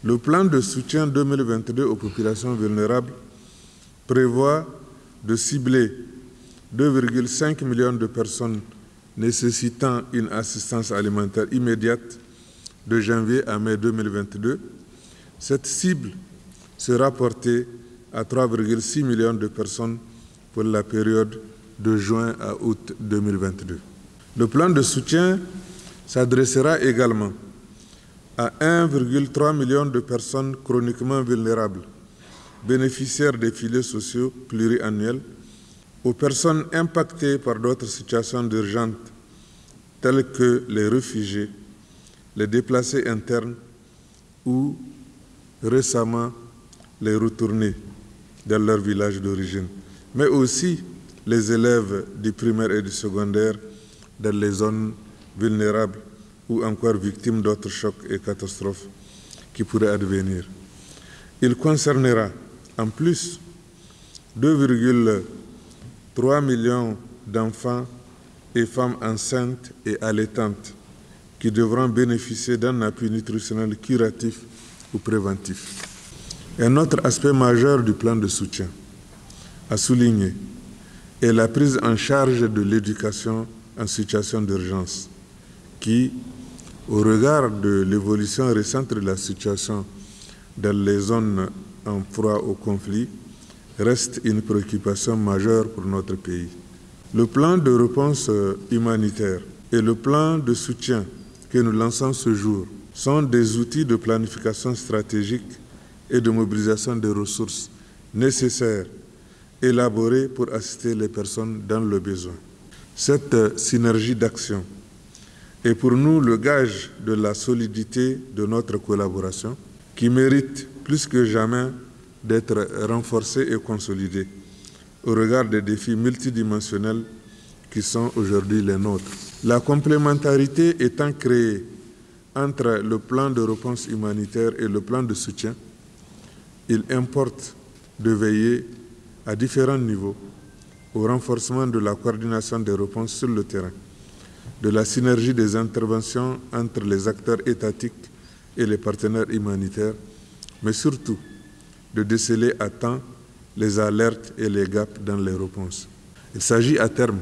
Le plan de soutien 2022 aux populations vulnérables prévoit de cibler 2,5 millions de personnes nécessitant une assistance alimentaire immédiate de janvier à mai 2022. Cette cible sera portée à 3,6 millions de personnes pour la période de juin à août 2022. Le plan de soutien s'adressera également à 1,3 million de personnes chroniquement vulnérables, bénéficiaires des filets sociaux pluriannuels, aux personnes impactées par d'autres situations d'urgence telles que les réfugiés, les déplacés internes ou récemment les retournés dans leur village d'origine, mais aussi les élèves du primaire et du secondaire dans les zones vulnérables ou encore victimes d'autres chocs et catastrophes qui pourraient advenir. Il concernera en plus 2,3 millions d'enfants et femmes enceintes et allaitantes qui devront bénéficier d'un appui nutritionnel curatif ou préventif. Un autre aspect majeur du plan de soutien à souligner est la prise en charge de l'éducation en situation d'urgence qui, au regard de l'évolution récente de la situation dans les zones en proie au conflit, reste une préoccupation majeure pour notre pays. Le plan de réponse humanitaire et le plan de soutien que nous lançons ce jour sont des outils de planification stratégique et de mobilisation des ressources nécessaires élaborés pour assister les personnes dans le besoin. Cette synergie d'action est pour nous le gage de la solidité de notre collaboration qui mérite plus que jamais d'être renforcée et consolidée au regard des défis multidimensionnels qui sont aujourd'hui les nôtres. La complémentarité étant créée entre le plan de réponse humanitaire et le plan de soutien, il importe de veiller à différents niveaux au renforcement de la coordination des réponses sur le terrain, de la synergie des interventions entre les acteurs étatiques et les partenaires humanitaires, mais surtout de déceler à temps les alertes et les gaps dans les réponses. Il s'agit à terme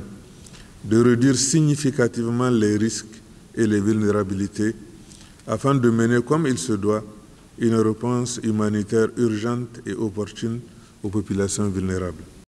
de réduire significativement les risques et les vulnérabilités afin de mener comme il se doit une réponse humanitaire urgente et opportune aux populations vulnérables.